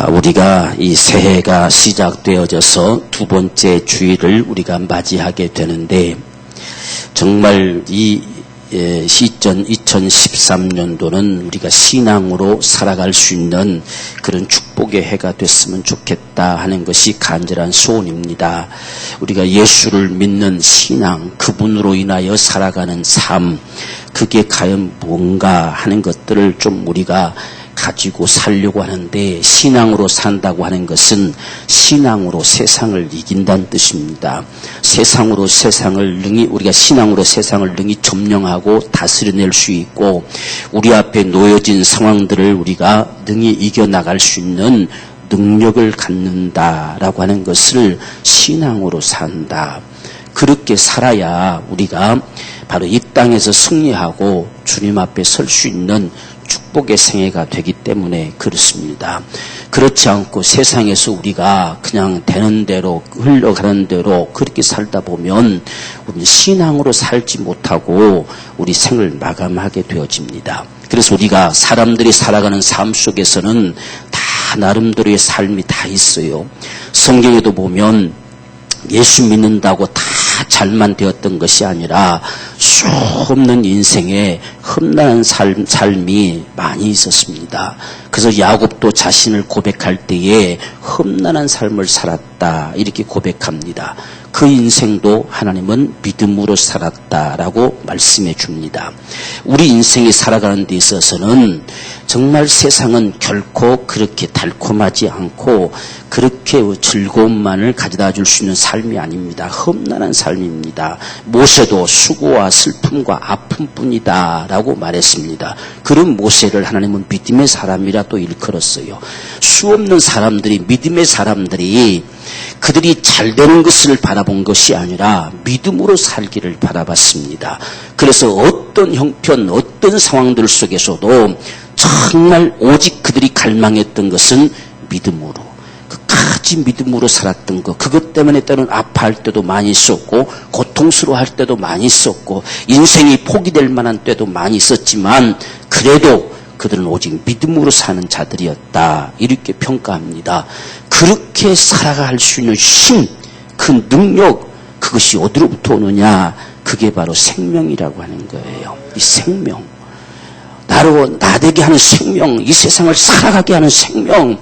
우리가 이 새해가 시작되어져서 두 번째 주일을 우리가 맞이하게 되는데, 정말 이 시점 2013년도는 우리가 신앙으로 살아갈 수 있는 그런 축복의 해가 됐으면 좋겠다 하는 것이 간절한 소원입니다. 우리가 예수를 믿는 신앙, 그분으로 인하여 살아가는 삶, 그게 과연 뭔가 하는 것들을 좀 우리가 가지고 살려고 하는데, 신앙으로 산다고 하는 것은 신앙으로 세상을 이긴다는 뜻입니다. 세상으로 세상을 능히, 우리가 신앙으로 세상을 능히 점령하고 다스려낼 수 있고, 우리 앞에 놓여진 상황들을 우리가 능히 이겨나갈 수 있는 능력을 갖는다라고 하는 것을 신앙으로 산다. 그렇게 살아야 우리가 바로 이 땅에서 승리하고 주님 앞에 설 수 있는 축복의 생애가 되기 때문에 그렇습니다. 그렇지 않고 세상에서 우리가 그냥 되는 대로 흘러가는 대로 그렇게 살다 보면 우리는 신앙으로 살지 못하고 우리 생을 마감하게 되어집니다. 그래서 우리가 사람들이 살아가는 삶 속에서는 다 나름대로의 삶이 다 있어요. 성경에도 보면 예수 믿는다고 다 잘만 되었던 것이 아니라 수없는 인생에 험난한 삶이 많이 있었습니다. 그래서 야곱도 자신을 고백할 때에 험난한 삶을 살았다 이렇게 고백합니다. 그 인생도 하나님은 믿음으로 살았다라고 말씀해 줍니다. 우리 인생이 살아가는 데 있어서는 정말 세상은 결코 그렇게 달콤하지 않고 그렇게 즐거움만을 가져다 줄 수 있는 삶이 아닙니다. 험난한 삶입니다. 모세도 수고와 슬픔과 아픔뿐이다 라고 말했습니다. 그런 모세를 하나님은 믿음의 사람이라 또 일컬었어요. 수없는 사람들이, 믿음의 사람들이 그들이 잘 되는 것을 바라본 것이 아니라 믿음으로 살기를 바라봤습니다. 그래서 어떤 형편, 어떤 상황들 속에서도 정말 오직 그들이 갈망했던 것은 믿음으로, 끝까지 믿음으로 살았던 것, 그것 때문에 때로는 아파할 때도 많이 있었고 고통스러워할 때도 많이 있었고 인생이 포기될 만한 때도 많이 있었지만 그래도 그들은 오직 믿음으로 사는 자들이었다 이렇게 평가합니다. 그렇게 살아갈 수 있는 힘, 그 능력, 그것이 어디로부터 오느냐, 그게 바로 생명이라고 하는 거예요. 이 생명, 나되게 하는 생명, 이 세상을 살아가게 하는 생명,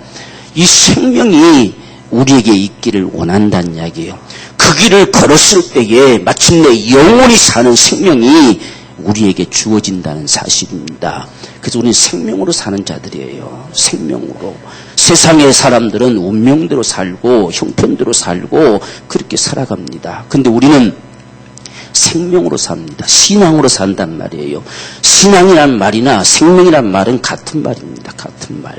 이 생명이 우리에게 있기를 원한다는 이야기예요. 그 길을 걸었을 때에 마침내 영원히 사는 생명이 우리에게 주어진다는 사실입니다. 그래서 우리는 생명으로 사는 자들이에요. 생명으로. 세상의 사람들은 운명대로 살고 형편대로 살고 그렇게 살아갑니다. 근데 우리는 생명으로 삽니다. 신앙으로 산단 말이에요. 신앙이란 말이나 생명이란 말은 같은 말입니다. 같은 말.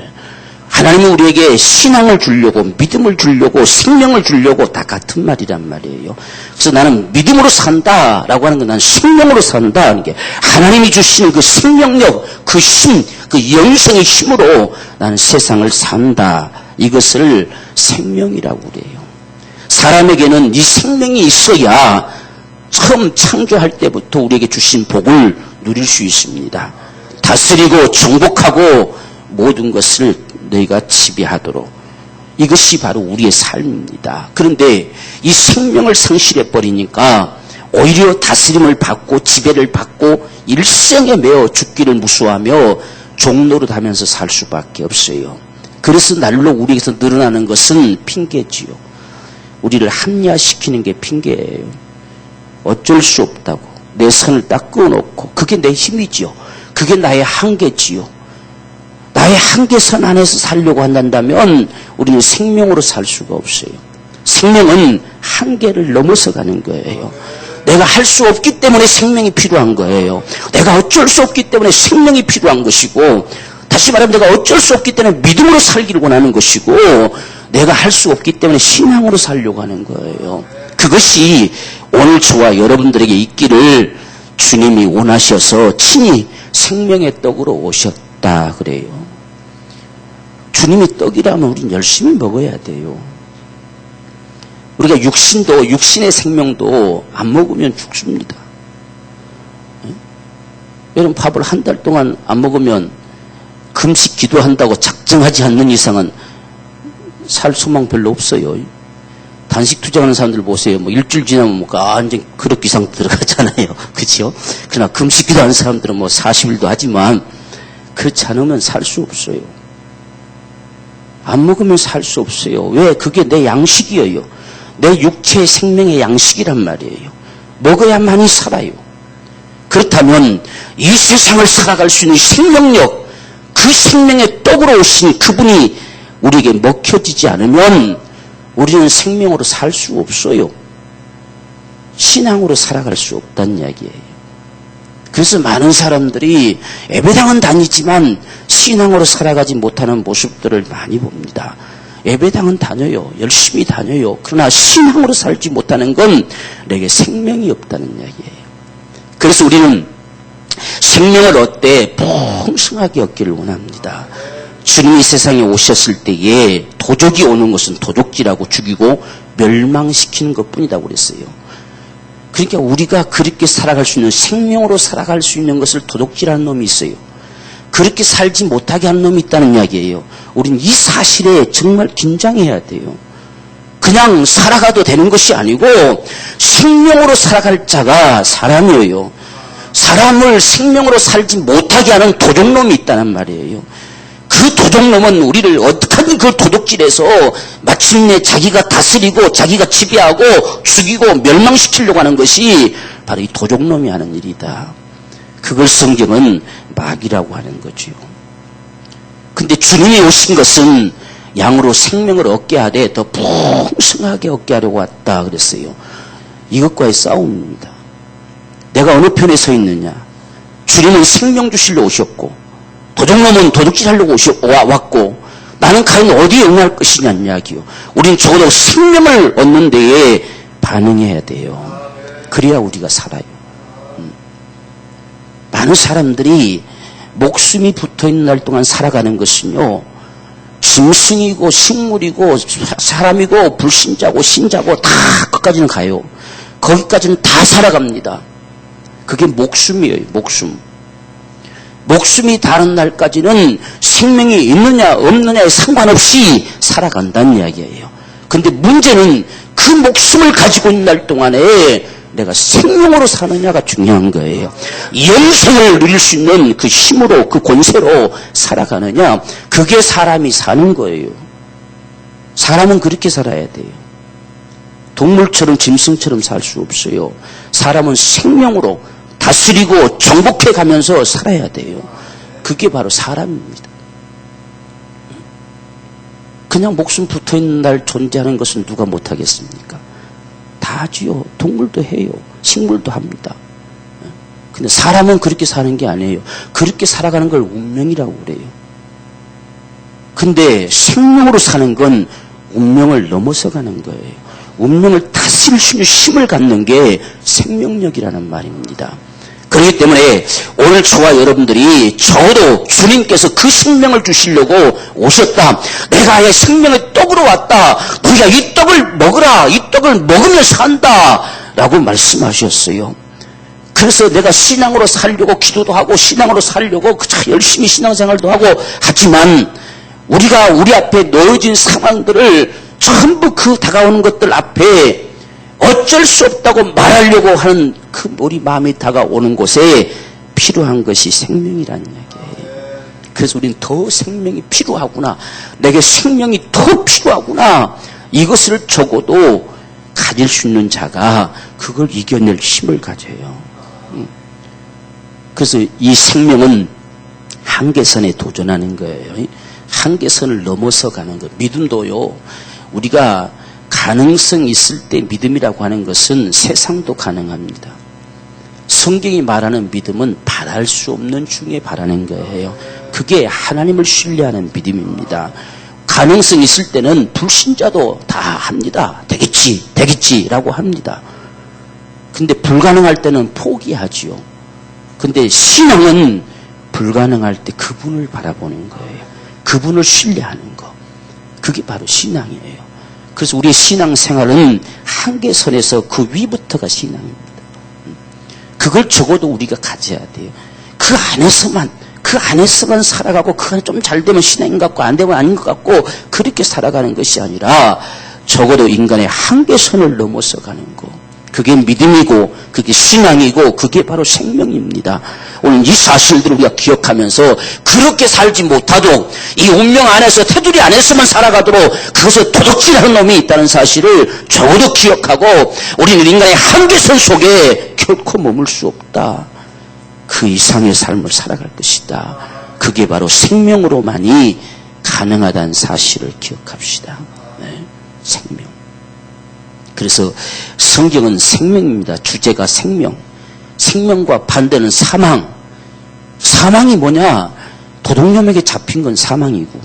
하나님은 우리에게 신앙을 주려고, 믿음을 주려고, 생명을 주려고 다 같은 말이란 말이에요. 그래서 나는 믿음으로 산다라고 하는 건 난 생명으로 산다 하는 게, 하나님이 주시는 그 생명력, 그 힘, 그 영생의 힘으로 나는 세상을 산다. 이것을 생명이라고 그래요. 사람에게는 이 생명이 있어야 처음 창조할 때부터 우리에게 주신 복을 누릴 수 있습니다. 다스리고 정복하고 모든 것을 너희가 지배하도록, 이것이 바로 우리의 삶입니다. 그런데 이 생명을 상실해버리니까 오히려 다스림을 받고 지배를 받고 일생에 매어 죽기를 무수하며 종노릇하면서 살 수밖에 없어요. 그래서 날로 우리에게서 늘어나는 것은 핑계지요. 우리를 합리화시키는 게 핑계예요. 어쩔 수 없다고 내 선을 딱 끊어놓고, 그게 내 힘이지요. 그게 나의 한계지요. 나의 한계선 안에서 살려고 한다면 우리는 생명으로 살 수가 없어요. 생명은 한계를 넘어서 가는 거예요. 내가 할 수 없기 때문에 생명이 필요한 거예요. 내가 어쩔 수 없기 때문에 생명이 필요한 것이고, 다시 말하면 내가 어쩔 수 없기 때문에 믿음으로 살기를 원하는 것이고, 내가 할 수 없기 때문에 신앙으로 살려고 하는 거예요. 그것이 오늘 저와 여러분들에게 있기를 주님이 원하셔서 친히 생명의 떡으로 오셨다 그래요. 주님이 떡이라면 우리는 열심히 먹어야 돼요. 우리가 육신의 생명도 안 먹으면 죽습니다. 여러분, 밥을 한 달 동안 안 먹으면 금식 기도한다고 작정하지 않는 이상은 살 소망 별로 없어요. 단식 투자하는 사람들 보세요. 뭐 일주일 지나면 뭐 완전 그릇 이상 들어가잖아요. 그렇죠? 그러나 금식기도 하는 사람들은 뭐 40일도 하지만 그렇지 않으면 살 수 없어요. 안 먹으면 살 수 없어요. 왜? 그게 내 양식이에요. 내 육체의 생명의 양식이란 말이에요. 먹어야만이 살아요. 그렇다면 이 세상을 살아갈 수 있는 생명력, 그 생명의 떡으로 오신 그분이 우리에게 먹혀지지 않으면 우리는 생명으로 살 수 없어요. 신앙으로 살아갈 수 없다는 이야기예요. 그래서 많은 사람들이 예배당은 다니지만 신앙으로 살아가지 못하는 모습들을 많이 봅니다. 예배당은 다녀요. 열심히 다녀요. 그러나 신앙으로 살지 못하는 건 내게 생명이 없다는 이야기예요. 그래서 우리는 생명을 얻되 풍성하게 얻기를 원합니다. 주님이 세상에 오셨을 때에 도적이 오는 것은 도적질하고 죽이고 멸망시키는 것뿐이라고 그랬어요. 그러니까 우리가 그렇게 살아갈 수 있는, 생명으로 살아갈 수 있는 것을 도둑질하는 놈이 있어요. 그렇게 살지 못하게 하는 놈이 있다는 이야기예요. 우린 이 사실에 정말 긴장해야 돼요. 그냥 살아가도 되는 것이 아니고 생명으로 살아갈 자가 사람이에요. 사람을 생명으로 살지 못하게 하는 도둑놈이 있다는 말이에요. 그 도둑놈은 우리를 어떻게든 그 도둑질에서 마침내 자기가 다스리고 자기가 지배하고 죽이고 멸망시키려고 하는 것이 바로 이 도둑놈이 하는 일이다. 그걸 성경은 마귀라고 하는 거죠. 근데 주님이 오신 것은 양으로 생명을 얻게 하되 더 풍성하게 얻게 하려고 왔다 그랬어요. 이것과의 싸움입니다. 내가 어느 편에 서 있느냐. 주님은 생명 주시려 오셨고 도둑놈은 도둑질하려고 왔고 나는 과연 어디에 응할 것이냐는 이야기요. 우린 적어도 생명을 얻는 데에 반응해야 돼요. 그래야 우리가 살아요. 많은 사람들이 목숨이 붙어있는 날 동안 살아가는 것은요. 짐승이고 식물이고 사람이고 불신자고 신자고 다 끝까지는 가요. 거기까지는 다 살아갑니다. 그게 목숨이에요. 목숨이 다른 날까지는 생명이 있느냐 없느냐에 상관없이 살아간다는 이야기예요. 근데 문제는 그 목숨을 가지고 있는 날 동안에 내가 생명으로 사느냐가 중요한 거예요. 영생을 누릴 수 있는 그 힘으로, 그 권세로 살아가느냐, 그게 사람이 사는 거예요. 사람은 그렇게 살아야 돼요. 동물처럼 짐승처럼 살 수 없어요. 사람은 생명으로 다스리고 정복해 가면서 살아야 돼요. 그게 바로 사람입니다. 그냥 목숨 붙어있는 날 존재하는 것은 누가 못하겠습니까? 다 하지요. 동물도 해요. 식물도 합니다. 근데 사람은 그렇게 사는 게 아니에요. 그렇게 살아가는 걸 운명이라고 그래요. 근데 생명으로 사는 건 운명을 넘어서 가는 거예요. 운명을 다스릴 수 있는 힘을 갖는 게 생명력이라는 말입니다. 그렇기 때문에 오늘 저와 여러분들이 적어도 주님께서 그 생명을 주시려고 오셨다. 내가 아예 생명의 떡으로 왔다. 너희가 이 떡을 먹으라. 이 떡을 먹으면 산다. 라고 말씀하셨어요. 그래서 내가 신앙으로 살려고 기도도 하고 신앙으로 살려고 열심히 신앙생활도 하고 하지만 우리가 우리 앞에 놓여진 상황들을 전부 그 다가오는 것들 앞에 어쩔 수 없다고 말하려고 하는 그 우리 마음이 다가오는 곳에 필요한 것이 생명이라는 이야기예요. 그래서 우리는 더 생명이 필요하구나. 내게 생명이 더 필요하구나. 이것을 적어도 가질 수 있는 자가 그걸 이겨낼 힘을 가져요. 그래서 이 생명은 한계선에 도전하는 거예요. 한계선을 넘어서 가는 거. 믿음도요. 우리가 가능성 있을 때 믿음이라고 하는 것은 세상도 가능합니다. 성경이 말하는 믿음은 바랄 수 없는 중에 바라는 거예요. 그게 하나님을 신뢰하는 믿음입니다. 가능성 있을 때는 불신자도 다 합니다. 되겠지라고 합니다. 근데 불가능할 때는 포기하지요. 근데 신앙은 불가능할 때 그분을 바라보는 거예요. 그분을 신뢰하는 거. 그게 바로 신앙이에요. 그래서 우리의 신앙생활은 한계선에서 그 위부터가 신앙입니다. 그걸 적어도 우리가 가져야 돼요. 그 그 안에서만 살아가고 그 안에 좀 잘 되면 신앙인 것 같고 안 되면 아닌 것 같고 그렇게 살아가는 것이 아니라 적어도 인간의 한계선을 넘어서 가는 것. 그게 믿음이고 그게 신앙이고 그게 바로 생명입니다. 오늘 이 사실들을 우리가 기억하면서 그렇게 살지 못하도록 이 운명 안에서 테두리 안에서만 살아가도록 그것을 도둑질하는 놈이 있다는 사실을 적어도 기억하고 우리는 인간의 한계선 속에 결코 머물 수 없다. 그 이상의 삶을 살아갈 것이다. 그게 바로 생명으로만이 가능하다는 사실을 기억합시다. 네, 생명. 그래서 성경은 생명입니다. 주제가 생명. 생명과 반대는 사망. 사망이 뭐냐? 도둑놈에게 잡힌 건 사망이고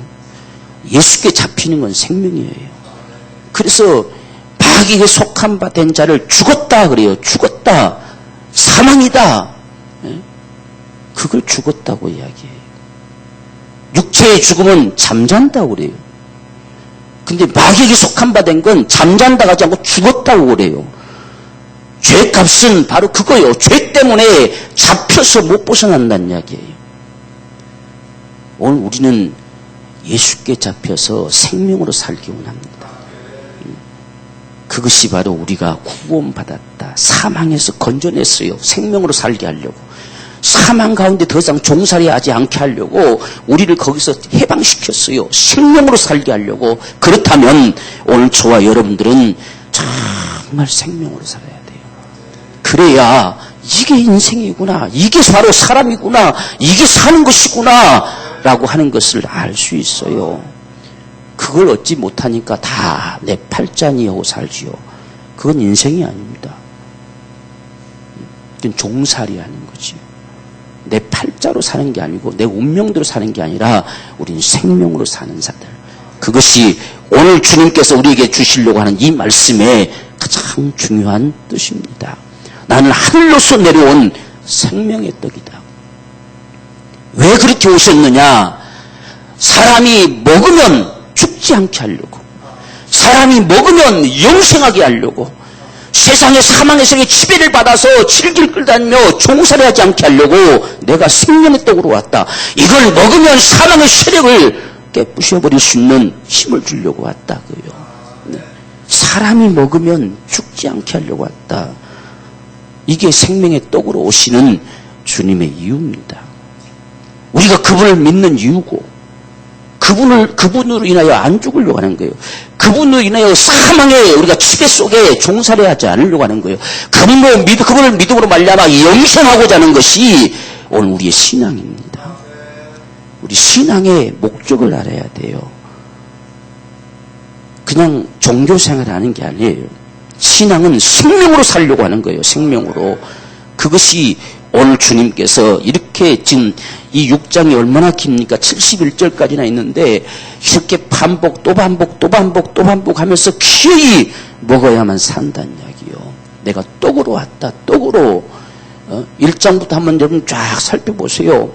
예수께 잡히는 건 생명이에요. 그래서 마귀에게 속한 바 된 자를 죽었다 그래요. 죽었다. 사망이다. 그걸 죽었다고 이야기해요. 육체의 죽음은 잠잔다고 그래요. 근데 마귀에게 속한 바 된 건 잠잔다고 하지 않고 죽었다고 그래요. 죄값은 바로 그거예요. 죄 때문에 잡혀서 못 벗어난다는 이야기예요. 오늘 우리는 예수께 잡혀서 생명으로 살기 원합니다. 그것이 바로 우리가 구원받았다. 사망에서 건져냈어요. 생명으로 살게 하려고. 사망 가운데 더 이상 종살이하지 않게 하려고 우리를 거기서 해방시켰어요. 생명으로 살게 하려고. 그렇다면 오늘 저와 여러분들은 정말 생명으로 살아야 돼요. 그래야 이게 인생이구나. 이게 바로 사람이구나. 이게 사는 것이구나. 라고 하는 것을 알 수 있어요. 그걸 얻지 못하니까 다 내 팔자니 하고 살지요. 그건 인생이 아닙니다. 그건 종살이 하는 거지요. 내 팔자로 사는 게 아니고 내 운명대로 사는 게 아니라 우리는 생명으로 사는 자들. 그것이 오늘 주님께서 우리에게 주시려고 하는 이 말씀의 가장 중요한 뜻입니다. 나는 하늘로서 내려온 생명의 떡이다. 왜 그렇게 오셨느냐? 사람이 먹으면 죽지 않게 하려고, 사람이 먹으면 영생하게 하려고, 세상의 사망의 세계의 지배를 받아서 질질 끌다니며 종살이하지 않게 하려고 내가 생명의 떡으로 왔다. 이걸 먹으면 사망의 세력을 깨부셔버릴 수 있는 힘을 주려고 왔다고요. 네. 사람이 먹으면 죽지 않게 하려고 왔다. 이게 생명의 떡으로 오시는 주님의 이유입니다. 우리가 그분을 믿는 이유고, 그분으로 인하여 안 죽으려고 하는 거예요. 그분으로 인하여 사망의 우리가 지배 속에 종살이하지 않으려고 하는 거예요. 그분을 믿음으로 말미암아 영생하고자 하는 것이 오늘 우리의 신앙입니다. 우리 신앙의 목적을 알아야 돼요. 그냥 종교생활을 하는 게 아니에요. 신앙은 생명으로 살려고 하는 거예요. 생명으로. 그것이 오늘 주님께서 이렇게 지금 이 6장이 얼마나 깁니까? 71절까지나 있는데 이렇게 반복 또 반복 또 반복 또 반복하면서 기어이 먹어야만 산다는 이야기요. 내가 떡으로 왔다. 떡으로. 1장부터 한번 여러분 쫙 살펴보세요.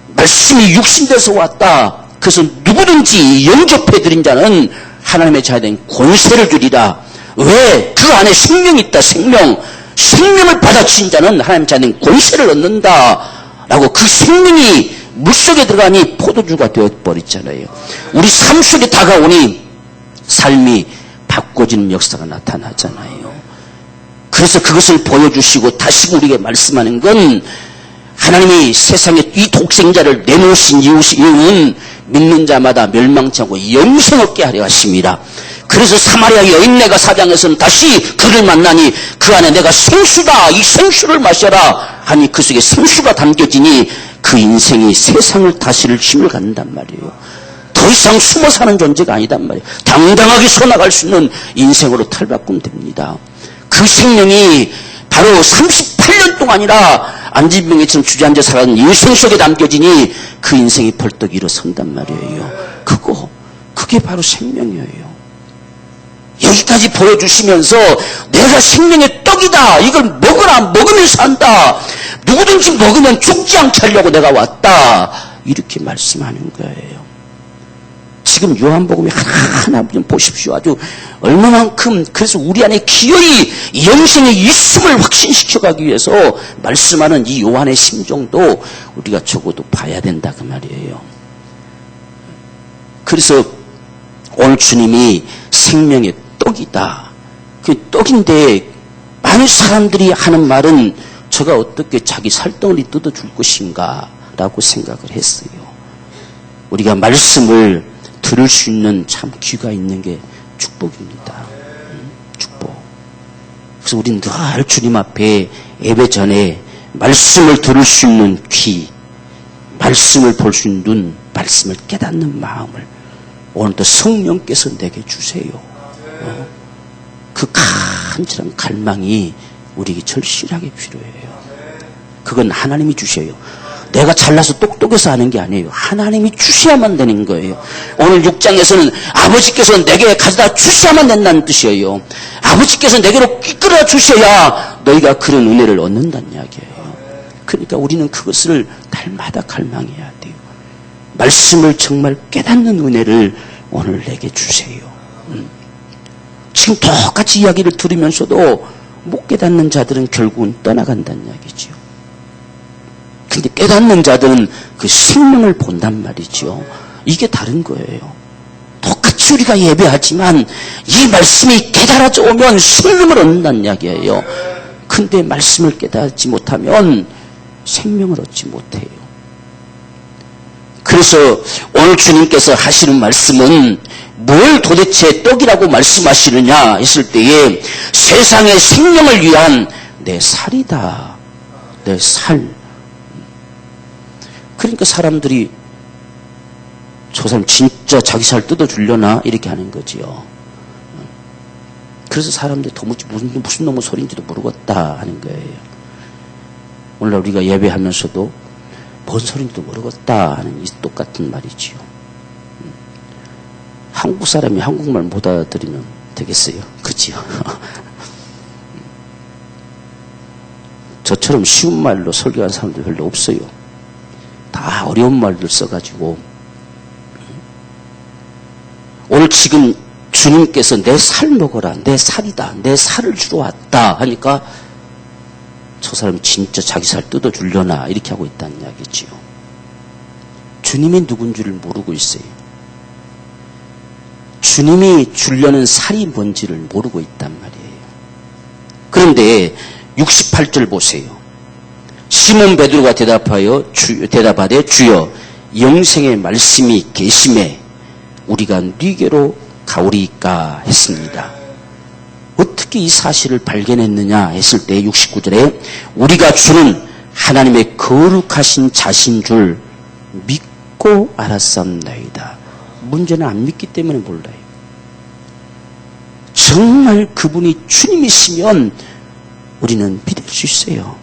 말씀이 육신돼서 왔다. 그래서 누구든지 영접해드린 자는 하나님의 자녀된 권세를 주리라. 왜? 그 안에 생명이 있다. 생명을 받아친 자는 하나님 자녀는 권세를 얻는다. 라고 그 생명이 물속에 들어가니 포도주가 되어버렸잖아요. 우리 삶 속에 다가오니 삶이 바꿔지는 역사가 나타나잖아요. 그래서 그것을 보여주시고 다시 우리에게 말씀하는 건 하나님이 세상에 이 독생자를 내놓으신 이유는 믿는 자마다 멸망치 않고 영생 얻게 하려 하십니다. 그래서 사마리아 여인네가 4장에서는 다시 그를 만나니 그 안에 내가 생수다. 이 생수를 마셔라. 하니 그 속에 생수가 담겨지니 그 인생이 세상을 다스릴 힘을 갖는단 말이에요. 더 이상 숨어 사는 존재가 아니단 말이에요. 당당하게 서나갈 수 있는 인생으로 탈바꿈 됩니다. 그 생명이 바로 38년 동안이나 안진병에처럼 주저앉아 살아가는 인생 속에 담겨지니 그 인생이 벌떡 일어선단 말이에요. 그게 바로 생명이에요. 여기까지 보여주시면서 내가 생명의 떡이다. 이걸 먹으면 산다. 누구든지 먹으면 죽지 않게 하려고 내가 왔다. 이렇게 말씀하는 거예요. 지금 요한복음이 하나하나 좀 보십시오. 아주 얼마만큼 그래서 우리 안에 기어이 영생의 있음을 확신시켜가기 위해서 말씀하는 이 요한의 심정도 우리가 적어도 봐야 된다 그 말이에요. 그래서 오늘 주님이 생명의 떡이다. 그 떡인데 많은 사람들이 하는 말은 저가 어떻게 자기 살덩어리 뜯어줄 것인가 라고 생각을 했어요. 우리가 말씀을 들을 수 있는 참 귀가 있는 게 축복입니다. 축복. 그래서 우리는 늘 주님 앞에 예배 전에 말씀을 들을 수 있는 귀, 말씀을 볼 수 있는 눈, 말씀을 깨닫는 마음을 오늘도 성령께서 내게 주세요. 그 간절한 갈망이 우리에게 절실하게 필요해요. 그건 하나님이 주셔요. 내가 잘나서 똑똑해서 하는 게 아니에요. 하나님이 주셔야만 되는 거예요. 오늘 6장에서는 아버지께서 내게 가져다 주셔야만 된다는 뜻이에요. 아버지께서 내게로 이끌어 주셔야 너희가 그런 은혜를 얻는다는 이야기예요. 그러니까 우리는 그것을 날마다 갈망해야 돼요. 말씀을 정말 깨닫는 은혜를 오늘 내게 주세요. 지금 똑같이 이야기를 들으면서도 못 깨닫는 자들은 결국은 떠나간다는 이야기죠. 근데 깨닫는 자들은 그 생명을 본단 말이죠. 이게 다른 거예요. 똑같이 우리가 예배하지만 이 말씀이 깨달아져 오면 생명을 얻는다는 이야기예요. 근데 말씀을 깨닫지 못하면 생명을 얻지 못해요. 그래서 오늘 주님께서 하시는 말씀은 뭘 도대체 떡이라고 말씀하시느냐 했을 때에 세상의 생명을 위한 내 살이다. 내 살. 그러니까 사람들이 저 사람 진짜 자기 살 뜯어주려나 이렇게 하는 거지요. 그래서 사람들이 도무지 무슨 놈의 소리인지도 모르겠다 하는 거예요. 오늘 우리가 예배하면서도 뭔 소리인지도 모르겠다 하는 이 똑같은 말이지요. 한국 사람이 한국말 못 알아들으면 되겠어요. 그치요? 저처럼 쉬운 말로 설교하는 사람들 별로 없어요. 다 어려운 말들 써가지고 오늘 지금 주님께서 내 살 먹어라. 내 살이다. 내 살을 주러 왔다 하니까 저 사람이 진짜 자기 살 뜯어주려나 이렇게 하고 있다는 이야기지요. 주님이 누군지를 모르고 있어요. 주님이 주려는 살이 뭔지를 모르고 있단 말이에요. 그런데 68절 보세요. 시몬 베드로가 대답하되 주여 영생의 말씀이 계심에 우리가 네게로 가오리이까 했습니다. 어떻게 이 사실을 발견했느냐 했을 때 69절에 우리가 주는 하나님의 거룩하신 자신 줄 믿고 알았사옵나이다. 문제는 안 믿기 때문에 몰라요. 정말 그분이 주님이시면 우리는 믿을 수 있어요.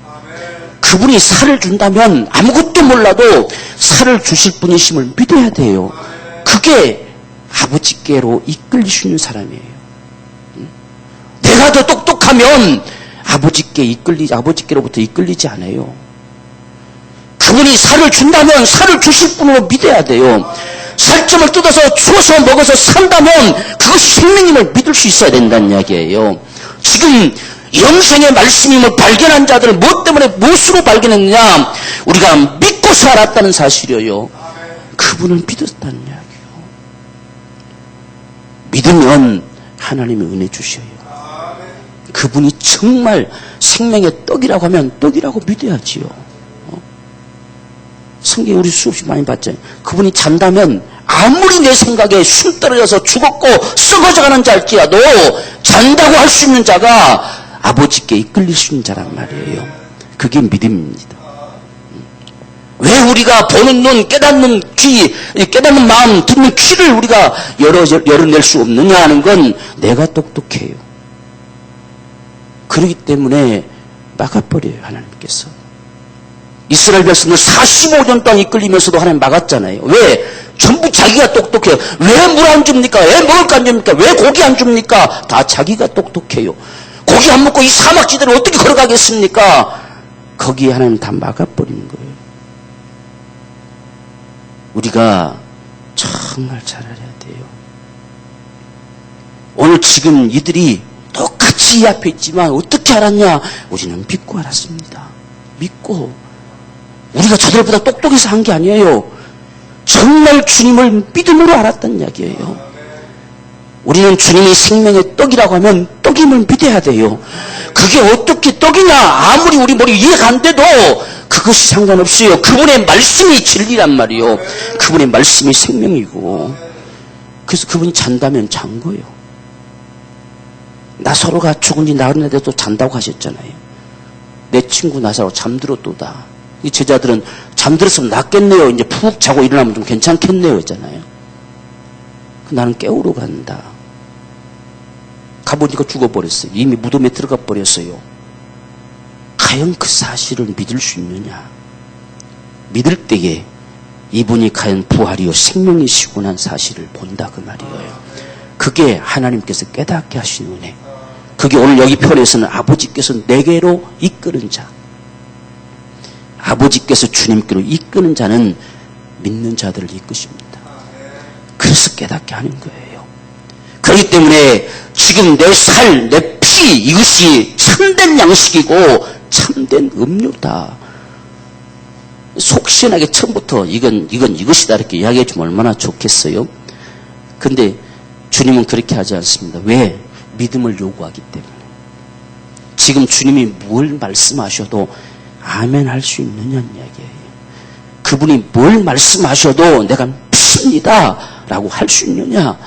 그분이 살을 준다면 아무것도 몰라도 살을 주실 분이심을 믿어야 돼요. 그게 아버지께로 이끌리시는 사람이에요. 내가 더 똑똑하면 아버지께로부터 이끌리지 않아요. 그분이 살을 준다면 살을 주실 분으로 믿어야 돼요. 살점을 뜯어서 주워서 먹어서 산다면 그것이 생명임을 믿을 수 있어야 된다는 이야기예요. 지금 영생의 말씀임을 발견한 자들 무엇 때문에 무엇으로 발견했느냐? 우리가 믿고서 알았다는 사실이에요. 그분을 믿었다는 이야기예요. 믿으면 하나님이 은혜 주셔요. 그분이 정말 생명의 떡이라고 하면 떡이라고 믿어야지요. 성경에 우리 수없이 많이 봤잖아요. 그분이 잔다면 아무리 내 생각에 숨 떨어져서 죽었고 썩어져가는 자일지라도 잔다고 할 수 있는 자가 아버지께 이끌릴 수 있는 자란 말이에요. 그게 믿음입니다. 왜 우리가 보는 눈, 깨닫는 귀, 깨닫는 마음, 듣는 귀를 우리가 열어낼 수 없느냐 하는 건 내가 똑똑해요. 그렇기 때문에 막아버려요, 하나님께서. 이스라엘 백성들 45년 동안 이끌리면서도 하나님 막았잖아요. 왜? 전부 자기가 똑똑해요. 왜 물 안 줍니까? 왜 먹을 거 안 줍니까? 왜 고기 안 줍니까? 다 자기가 똑똑해요. 고기 안 먹고 이 사막지대를 어떻게 걸어가겠습니까? 거기에 하나님 다 막아버리는 거예요. 우리가 정말 잘 알아야 돼요. 돼요. 오늘 지금 이들이 똑같이 이 앞에 있지만 어떻게 알았냐? 우리는 믿고 알았습니다. 믿고. 우리가 저들보다 똑똑해서 한 게 아니에요. 정말 주님을 믿음으로 알았다는 이야기예요. 우리는 주님이 생명의 떡이라고 하면 떡임을 믿어야 돼요. 그게 어떻게 떡이냐? 아무리 우리 머리 이해가 안 돼도 그것이 상관없어요. 그분의 말씀이 진리란 말이요. 그분의 말씀이 생명이고. 그래서 그분이 잔다면 잔 거예요. 나사로가 죽은 지 나흘인데도 잔다고 하셨잖아요. 내 친구 나사로 잠들었도다. 이 제자들은 잠들었으면 낫겠네요. 이제 푹 자고 일어나면 좀 괜찮겠네요. 했잖아요. 나는 깨우러 간다. 가보니까 죽어버렸어요. 이미 무덤에 들어가 버렸어요. 과연 그 사실을 믿을 수 있느냐? 믿을 때에 이분이 과연 부활이요 생명이시구나 사실을 본다 그 말이에요. 그게 하나님께서 깨닫게 하시는 은혜. 그게 오늘 여기 편에서는 아버지께서 내게로 이끄는 자. 아버지께서 주님께로 이끄는 자는 믿는 자들을 이끄십니다. 그래서 깨닫게 하는 거예요. 그렇기 때문에 지금 내 살, 내 피 이것이 참된 양식이고 참된 음료다. 속 시원하게 처음부터 이것이다 이렇게 이야기해 주면 얼마나 좋겠어요. 근데 주님은 그렇게 하지 않습니다. 왜? 믿음을 요구하기 때문에. 지금 주님이 뭘 말씀하셔도 아멘 할 수 있느냐는 이야기예요. 그분이 뭘 말씀하셔도 내가 믿습니다 라고 할 수 있느냐,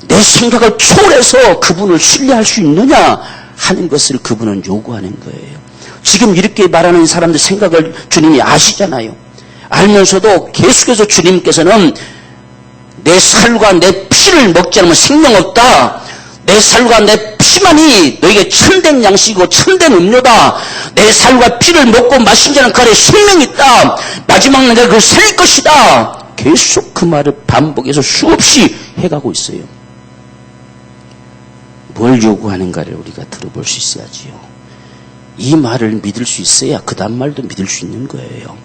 내 생각을 초월해서 그분을 신뢰할 수 있느냐 하는 것을 그분은 요구하는 거예요. 지금 이렇게 말하는 사람들 생각을 주님이 아시잖아요. 알면서도 계속해서 주님께서는 내 살과 내 피를 먹지 않으면 생명 없다. 내 살과 내 피만이 너에게 참된 양식이고 참된 음료다. 내 살과 피를 먹고 마신 자는 그 안에 생명이 있다. 마지막 날 내가 그걸 살릴 것이다. 계속 그 말을 반복해서 수없이 해가고 있어요. 뭘 요구하는가를 우리가 들어볼 수 있어야지요. 이 말을 믿을 수 있어야 그 다음 말도 믿을 수 있는 거예요.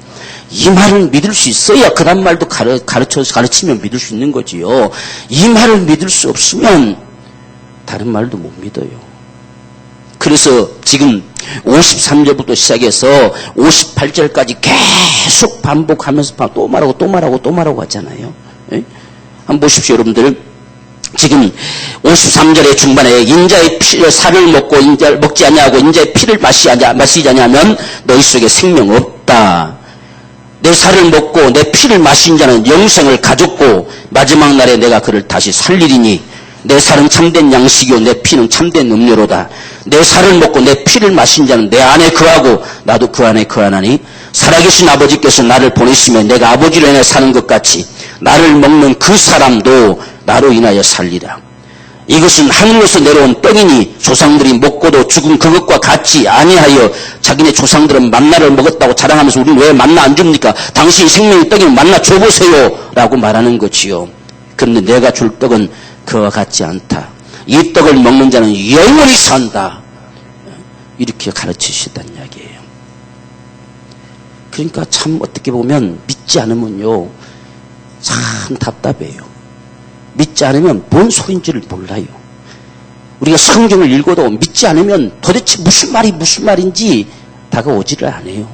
이 말을 믿을 수 있어야 그 다음 말도 가르치면 믿을 수 있는 거지요. 이 말을 믿을 수 없으면 다른 말도 못 믿어요. 그래서 지금 53절부터 시작해서 58절까지 계속 반복하면서 또 말하고 하잖아요. 예? 한번 보십시오, 여러분들. 지금 53절의 중반에 인자의 살을 먹고 인자를 먹지 아니하고 인자의 피를 마시지 아니하면 너희 속에 생명 없다. 내 살을 먹고 내 피를 마신 자는 영생을 가졌고 마지막 날에 내가 그를 다시 살리리니 내 살은 참된 양식이요 내 피는 참된 음료로다. 내 살을 먹고 내 피를 마신 자는 내 안에 거하고 나도 그 안에 거하나니 살아계신 아버지께서 나를 보내시며 내가 아버지로 인해 사는 것 같이 나를 먹는 그 사람도 나로 인하여 살리라. 이것은 하늘로서 내려온 떡이니 조상들이 먹고도 죽은 그것과 같이 아니하여 자기네 조상들은 만나를 먹었다고 자랑하면서 우리는 왜 만나 안 줍니까? 당신이 생명의 떡이면 만나 줘보세요 라고 말하는 거지요. 그런데 내가 줄 떡은 그와 같지 않다. 이 떡을 먹는 자는 영원히 산다. 이렇게 가르치시다는 이야기예요. 그러니까 참 어떻게 보면 믿지 않으면요 참 답답해요. 믿지 않으면 뭔 소린지를 몰라요. 우리가 성경을 읽어도 믿지 않으면 도대체 무슨 말인지 다가오지를 않아요.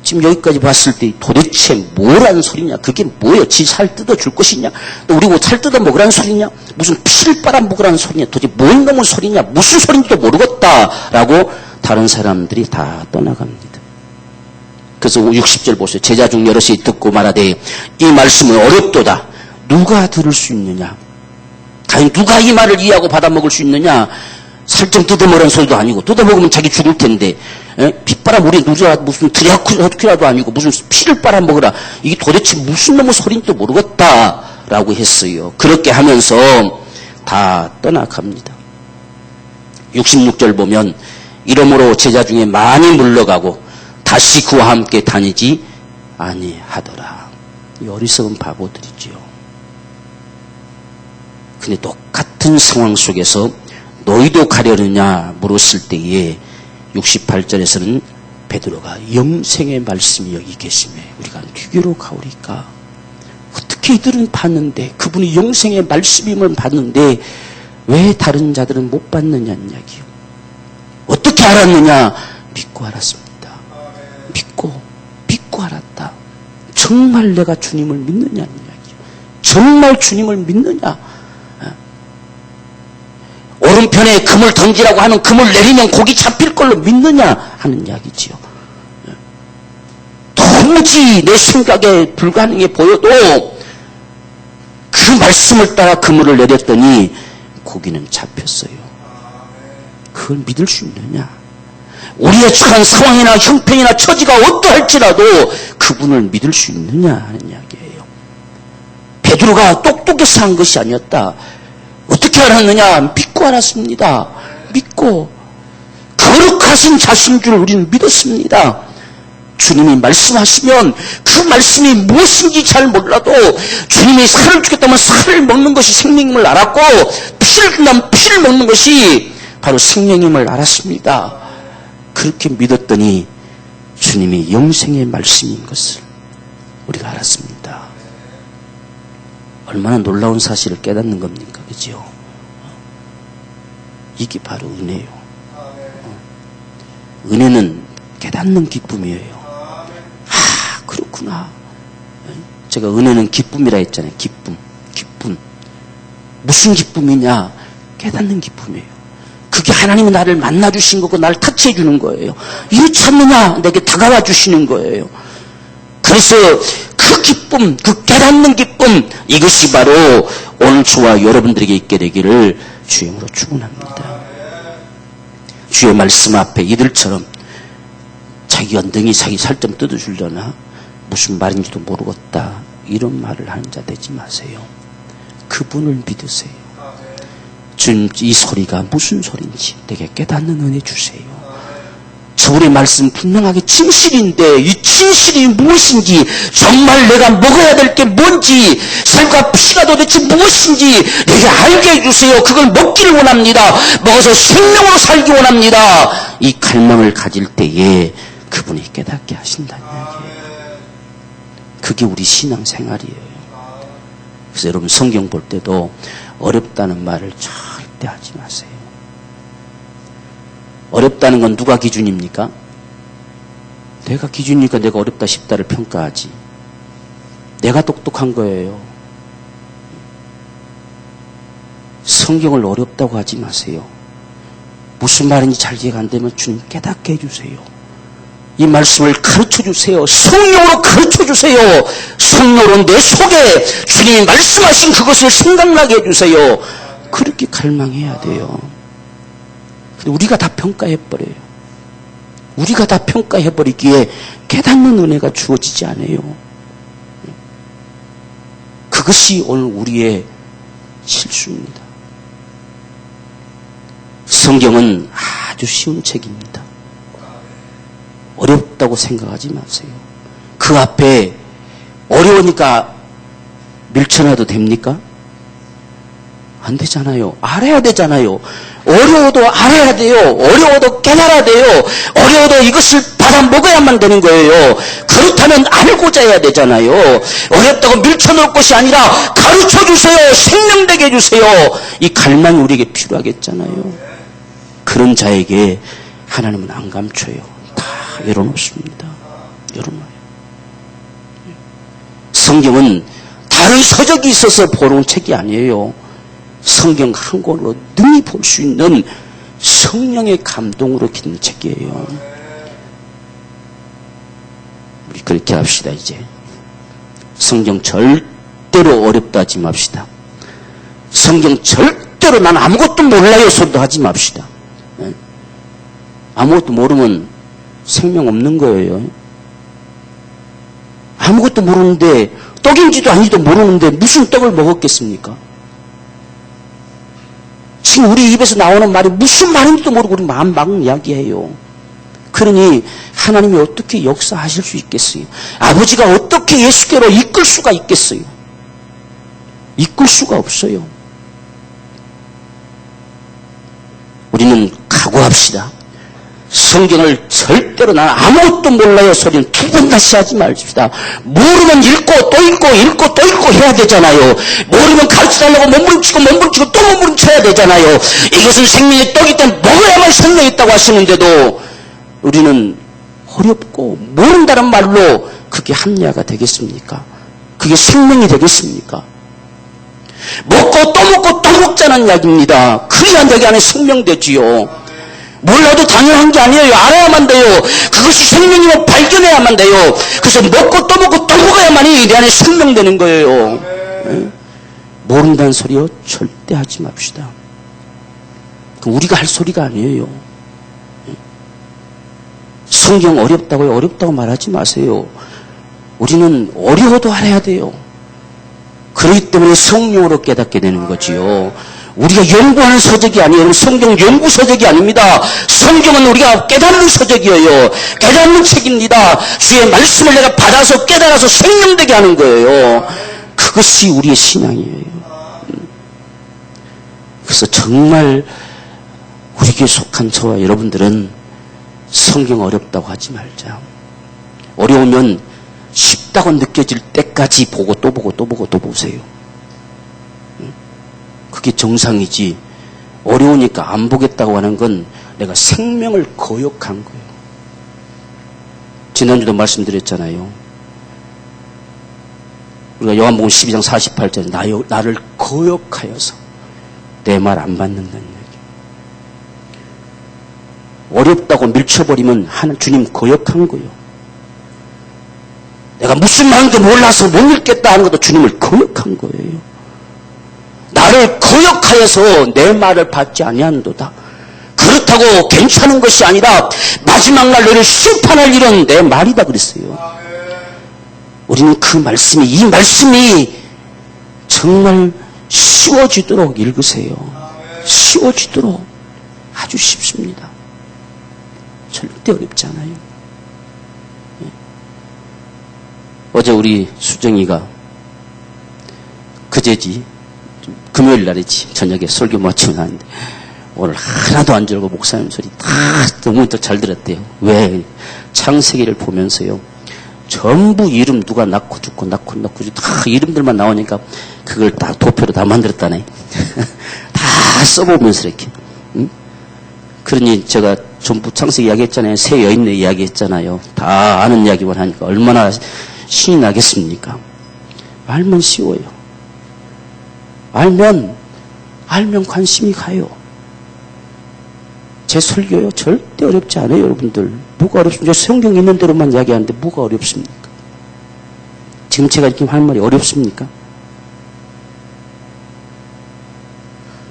지금 여기까지 봤을 때 도대체 뭐라는 소리냐? 그게 뭐예요? 지 살 뜯어줄 것이냐? 또 우리 살 뜯어 먹으라는 소리냐? 무슨 피를 빨아먹으라는 소리냐? 도대체 뭔 놈의 소리냐? 무슨 소리인지도 모르겠다라고 다른 사람들이 다 떠나갑니다. 그래서 60절 보세요. 제자 중 여럿이 듣고 말하되 이 말씀은 어렵도다. 누가 들을 수 있느냐? 과연 누가 이 말을 이해하고 받아먹을 수 있느냐? 살짝 뜯어먹으라는 소리도 아니고 뜯어먹으면 자기 죽을 텐데 피 빨아물이 누가 무슨 드라큘라도 아니고 무슨 피를 빨아먹으라. 이게 도대체 무슨 놈의 소리인지도 모르겠다라고 했어요. 그렇게 하면서 다 떠나갑니다. 66절 보면 이러므로 제자 중에 많이 물러가고 다시 그와 함께 다니지 아니하더라. 이 어리석은 바보들이지요. 근데 똑같은 상황 속에서 너희도 가려느냐 물었을 때에 68절에서는 베드로가 영생의 말씀이 여기 계시매 우리가 누구로 가오리까? 어떻게 그렇게 이들은 봤는데, 그분이 영생의 말씀임을 봤는데 왜 다른 자들은 못 받느냐는 이야기요. 어떻게 알았느냐? 믿고 알았습니다. 믿고 알았다. 정말 내가 주님을 믿느냐는 이야기요. 정말 주님을 믿느냐? 오른편에 금을 던지라고 하는 금을 내리면 고기 잡힐 걸로 믿느냐 하는 이야기지요. 도무지 내 생각에 불가능해 보여도 그 말씀을 따라 그물을 내렸더니 고기는 잡혔어요. 그걸 믿을 수 있느냐? 우리의 처한 상황이나 형편이나 처지가 어떠할지라도 그분을 믿을 수 있느냐 하는 이야기예요. 베드로가 똑똑해서 한 것이 아니었다. 어떻게 알았느냐? 믿고 알았습니다. 믿고 거룩하신 자신 줄 우리는 믿었습니다. 주님이 말씀하시면 그 말씀이 무엇인지 잘 몰라도 주님이 살을 주겠다면 살을 먹는 것이 생명임을 알았고, 피를 준다면 피를 먹는 것이 바로 생명임을 알았습니다. 그렇게 믿었더니 주님이 영생의 말씀인 것을 우리가 알았습니다. 얼마나 놀라운 사실을 깨닫는 겁니까? 그죠? 이게 바로 은혜예요. 은혜는 깨닫는 기쁨이에요. 그렇구나. 제가 은혜는 기쁨이라 했잖아요. 기쁨. 무슨 기쁨이냐? 깨닫는 기쁨이에요. 그게 하나님이 나를 만나주신 거고 나를 터치해 주는 거예요. 이렇지 않느냐? 내게 다가와 주시는 거예요. 그래서 그 기쁨, 그 깨닫는 기쁨, 이것이 바로 오늘 저와 여러분들에게 있게 되기를 주의 이름으로 축원합니다. 주의 말씀 앞에 이들처럼 자기 엉덩이 자기 살점 뜯어주려나 무슨 말인지도 모르겠다 이런 말을 하는 자 되지 마세요. 그분을 믿으세요. 주님, 이 소리가 무슨 소리인지 내게 깨닫는 은혜 주세요. 저울의 말씀 분명하게 진실인데 이 진실이 무엇인지, 정말 내가 먹어야 될 게 뭔지, 살과 피가 도대체 무엇인지 내게 알게 해주세요. 그걸 먹기를 원합니다. 먹어서 생명으로 살기 원합니다. 이 갈망을 가질 때에 그분이 깨닫게 하신다는 이야기예요. 그게 우리 신앙생활이에요. 그래서 여러분 성경 볼 때도 어렵다는 말을 절대 하지 마세요. 어렵다는 건 누가 기준입니까? 내가 기준이니까 내가 어렵다 싶다를 평가하지. 내가 똑똑한 거예요. 성경을 어렵다고 하지 마세요. 무슨 말인지 잘 이해가 안 되면 주님 깨닫게 해주세요. 이 말씀을 가르쳐주세요. 성령으로 가르쳐주세요. 성령으로 내 속에 주님이 말씀하신 그것을 생각나게 해주세요. 그렇게 갈망해야 돼요. 근데 우리가 다 평가해버려요. 우리가 다 평가해버리기에 깨닫는 은혜가 주어지지 않아요. 그것이 오늘 우리의 실수입니다. 성경은 아주 쉬운 책입니다. 어렵다고 생각하지 마세요. 그 앞에 어려우니까 밀쳐놔도 됩니까? 안 되잖아요. 알아야 되잖아요. 어려워도 알아야 돼요. 어려워도 깨달아야 돼요. 어려워도 이것을 받아 먹어야만 되는 거예요. 그렇다면 알고자 해야 되잖아요. 어렵다고 밀쳐놓을 것이 아니라 가르쳐주세요. 생명되게 해주세요. 이 갈망이 우리에게 필요하겠잖아요. 그런 자에게 하나님은 안 감춰요. 다 열어놓습니다. 열어놔요. 성경은 다른 서적이 있어서 보는 책이 아니에요. 성경 한 권으로 능히 볼 수 있는 성령의 감동으로 기는 책이에요. 우리 그렇게 합시다. 이제 성경 절대로 어렵다 하지 맙시다. 성경 절대로 난 아무것도 몰라요 소리도 하지 맙시다. 아무것도 모르면 생명 없는 거예요. 아무것도 모르는데, 떡인지도 아닌지도 모르는데 무슨 떡을 먹었겠습니까? 지금 우리 입에서 나오는 말이 무슨 말인지도 모르고 우리 마음 막 이야기해요. 그러니 하나님이 어떻게 역사하실 수 있겠어요? 아버지가 어떻게 예수께로 이끌 수가 있겠어요? 이끌 수가 없어요. 우리는 각오합시다. 성경을 절대로 나는 아무것도 몰라요 소리는 두 번 다시 하지 말읍시다. 모르면 읽고 또 읽고 읽고 또 읽고 해야 되잖아요. 모르면 가르쳐달라고 몸부림치고 또 몸부림쳐야 되잖아요. 이것은 생명의 떡이기 때문에 먹어야만 생명이 있다고 하시는데도 우리는 어렵고 모른다는 말로 그게 합리화가 되겠습니까? 그게 생명이 되겠습니까? 먹고 또 먹자는 이야기입니다. 그래야 여기 안에 생명되지요. 몰라도 당연한 게 아니에요. 알아야만 돼요. 그것이 생명이면 발견해야만 돼요. 그래서 먹고 또 먹어야만이 내 안에 생명되는 거예요. 네? 모른다는 소리요 절대 하지 맙시다. 우리가 할 소리가 아니에요. 성경 어렵다고요? 어렵다고 말하지 마세요. 우리는 어려워도 알아야 돼요. 그렇기 때문에 성령으로 깨닫게 되는 거지요. 우리가 연구하는 서적이 아니에요. 성경 연구 서적이 아닙니다. 성경은 우리가 깨닫는 서적이에요. 깨닫는 책입니다. 주의 말씀을 내가 받아서 깨달아서 생명되게 하는 거예요. 그것이 우리의 신앙이에요. 그래서 정말 우리 교회 속한 저와 여러분들은 성경 어렵다고 하지 말자. 어려우면 쉽다고 느껴질 때까지 보고 또 보세요. 그게 정상이지. 어려우니까 안 보겠다고 하는 건 내가 생명을 거역한 거예요. 지난주도 말씀드렸잖아요. 우리가 요한복음 12장 48절에 나를 거역하여서 내 말 안 받는다는 얘기. 어렵다고 밀쳐버리면 주님 거역한 거예요. 내가 무슨 말인지 몰라서 못 읽겠다 하는 것도 주님을 거역한 거예요. 나를 거역하여서 내 말을 받지 아니한도다. 그렇다고 괜찮은 것이 아니라 마지막 날 너를 심판할 일은 내 말이다 그랬어요. 우리는 그 말씀이 이 말씀이 정말 쉬워지도록 읽으세요. 쉬워지도록 아주 쉽습니다. 절대 어렵지 않아요. 어제 우리 수정이가 그제지 금요일 날이지 저녁에 설교 마치고 나왔는데 오늘 하나도 안 졸고 목사님 소리 다 너무 더 잘 들었대요. 왜? 창세기를 보면서요. 전부 이름 누가 낳고 죽고 다 이름들만 나오니까 그걸 다 도표로 다 만들었다네. 다 써보면서 이렇게. 응? 그러니 제가 전부 창세기 이야기했잖아요. 새 여인네 이야기했잖아요. 다 아는 이야기만 하니까 얼마나 신이 나겠습니까? 알면 쉬워요. 알면 관심이 가요. 제 설교요 절대 어렵지 않아요, 여러분들. 뭐가 어렵습니까? 성경 있는 대로만 이야기하는데 뭐가 어렵습니까? 지금 제가 이렇게 할 말이 어렵습니까?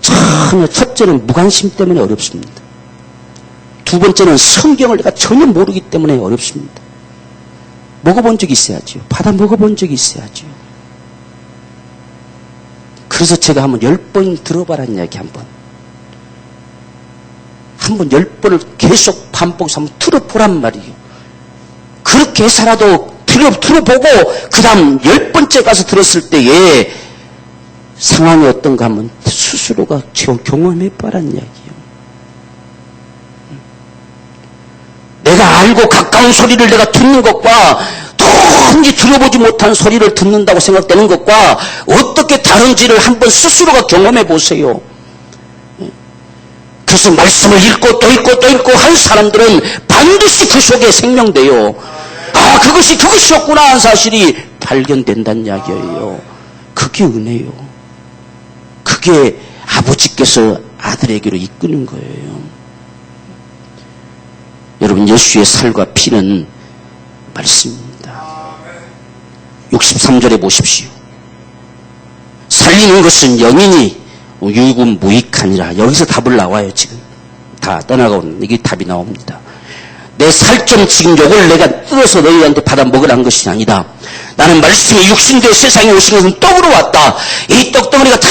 전혀 첫째는 무관심 때문에 어렵습니다. 두 번째는 성경을 내가 전혀 모르기 때문에 어렵습니다. 먹어본 적이 있어야죠. 받아 먹어본 적이 있어야죠. 그래서 제가 한번 10번 들어봐라는 이야기 한번 10번을 계속 반복해서 한번 들어보란 말이에요. 그렇게 해서라도 들어보고 그 다음 10번째 가서 들었을 때에 상황이 어떤가 하면 스스로가 경험해봐라는 이야기예요. 내가 알고 가까운 소리를 내가 듣는 것과 도무지 들어보지 못한 소리를 듣는다고 생각되는 것과 어떻게 다른지를 한번 스스로가 경험해 보세요. 그래서 말씀을 읽고 또 읽고 한 사람들은 반드시 그 속에 생명돼요. 아, 그것이었구나 하는 사실이 발견된다는 이야기예요. 그게 은혜요. 그게 아버지께서 아들에게로 이끄는 거예요. 여러분, 예수의 살과 피는 말씀입니다. 63절에 보십시오. 살리는 것은 영이니 유익은 무익하니라. 여기서 답을 나와요. 지금 다 떠나가오는 이게 답이 나옵니다. 내 살점 지금 요걸 내가 뜯어서 너희한테 받아 먹으라는 것이 아니다. 나는 말씀이 육신되어 세상에 오신 것은 떡으로 왔다. 이 떡덩어리가 다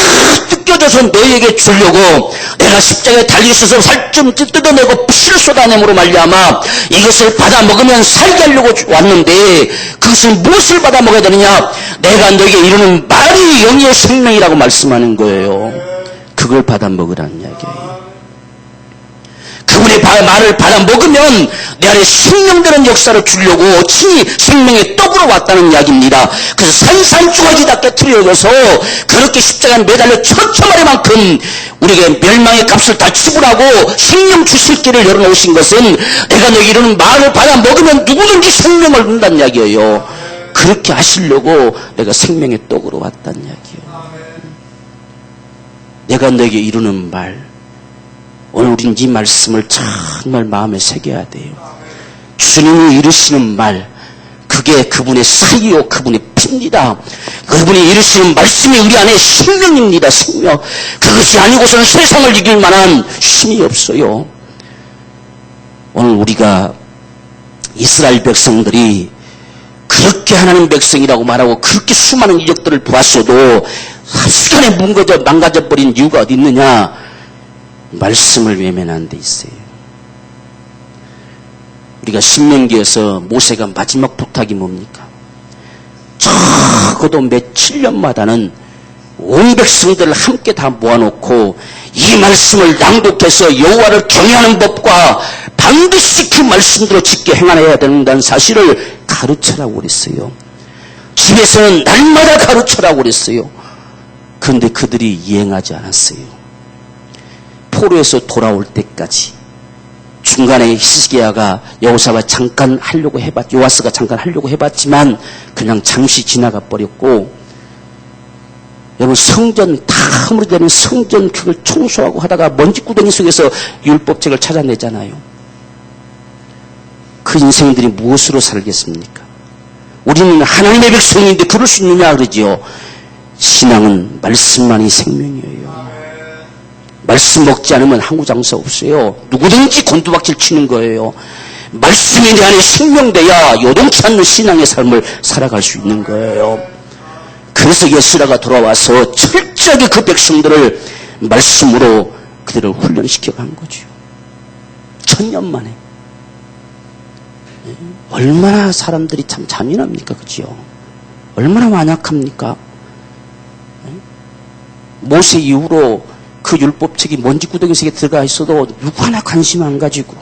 뜯겨져서 너희에게 주려고 내가 십자가에 달리셔서 살점 뜯어내고 피를 쏟아냄으로 말미암아 이것을 받아 먹으면 살게 하려고 왔는데 그것을 무엇을 받아 먹어야 되느냐? 내가 너에게 이르는 말이 영의 생명이라고 말씀하는 거예요. 그걸 받아 먹으라는 이야기예요. 그분의 내 말을 받아 먹으면 내 안에 생명되는 역사를 주려고 친히 생명의 떡으로 왔다는 이야기입니다. 그래서 산산조각이다 깨트려져서 그렇게 십자가에 매달려 처참하리만큼 우리에게 멸망의 값을 다 지불하고 생명 주실 길을 열어놓으신 것은 내가 너에게 이르는 말을 받아 먹으면 누구든지 생명을 얻는다는 이야기예요. 그렇게 하시려고 내가 생명의 떡으로 왔다는 이야기예요. 내가 너에게 이루는 말, 오늘 우린 이 말씀을 정말 마음에 새겨야 돼요. 주님이 이루시는 말, 그게 그분의 살이요 그분의 피입니다. 그분이 이루시는 말씀이 우리 안에 생명입니다. 생명. 그것이 아니고서는 세상을 이길 만한 힘이 없어요. 오늘 우리가 이스라엘 백성들이 그렇게 하나님 백성이라고 말하고 그렇게 수많은 이적들을 보았어도 순간에 망가져버린 이유가 어디 있느냐? 말씀을 외면한 데 있어요. 우리가 신명기에서 모세가 마지막 부탁이 뭡니까? 적어도 몇 7년마다는 온 백성들을 함께 다 모아놓고 이 말씀을 낭독해서 여호와를 경외하는 법과 반드시 그 말씀대로 짙게 행하여야 된다는 사실을 가르쳐라고 그랬어요. 집에서는 날마다 가르쳐라고 그랬어요. 그런데 그들이 이행하지 않았어요. 포로에서 돌아올 때까지 중간에 히스기야가 여호사가 잠깐 하려고 요아스가 잠깐 하려고 해봤지만 그냥 잠시 지나가 버렸고, 여러분 성전 다 허물어지는 성전 그걸 청소하고 하다가 먼지구덩이 속에서 율법책을 찾아내잖아요. 그 인생들이 무엇으로 살겠습니까? 우리는 하나님의 백성인데 그럴 수 있느냐 그러지요. 신앙은 말씀만이 생명이에요. 말씀 먹지 않으면 항구장사 없어요. 누구든지 곤두박질 치는 거예요. 말씀이 내 안에 생명돼야 요동치 않는 신앙의 삶을 살아갈 수 있는 거예요. 그래서 예수라가 돌아와서 철저하게 그 백성들을 말씀으로 그들을 훈련시켜간 거죠. 1000년 만에. 얼마나 사람들이 참 잔인합니까? 그죠? 얼마나 완악합니까? 모세 이후로 그 율법책이 먼지구덩이 속에 들어가 있어도 누구 하나 관심 안 가지고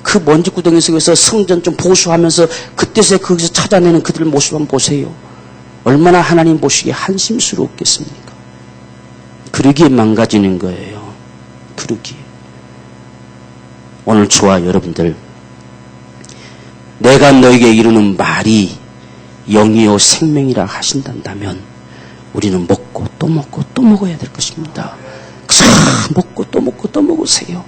그 먼지구덩이 속에서 성전 좀 보수하면서 그때서야 거기서 찾아내는 그들 모습 한번 보세요. 얼마나 하나님 보시기에 한심스럽겠습니까? 그러기에 망가지는 거예요. 그러기에. 오늘 저와 여러분들, 내가 너에게 이루는 말이 영이요 생명이라 하신단다면 우리는 먹고 또 먹고 또 먹어야 될 것입니다. 먹고 또 먹고 또 먹으세요.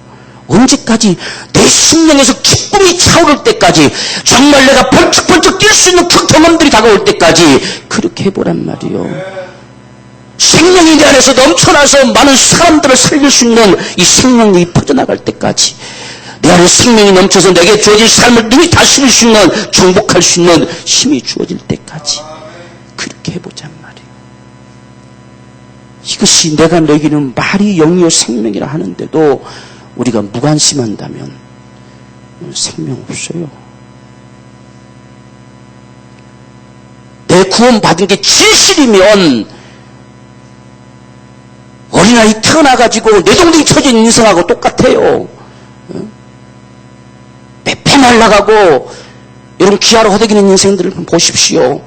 언제까지? 내 심령에서 기쁨이 차오를 때까지, 정말 내가 번쩍번쩍 뛸 수 있는 그 경험들이 다가올 때까지 그렇게 해보란 말이요. 생명이 내 안에서 넘쳐나서 많은 사람들을 살릴 수 있는 이 생명이 퍼져나갈 때까지, 내 안에 생명이 넘쳐서 내게 주어진 삶을 능히 다스릴 수 있는, 정복할 수 있는 힘이 주어질 때까지 그렇게 해보자 말이에요. 이것이 내가 너에게는 말이 영이요 생명이라 하는데도 우리가 무관심한다면 생명 없어요. 내 구원 받은 게 진실이면 어린아이 태어나가지고 뇌동댕이 터진 인생하고 똑같아요. 빼빼 말라가고 이런 기아로 허덕이는 인생들을 보십시오.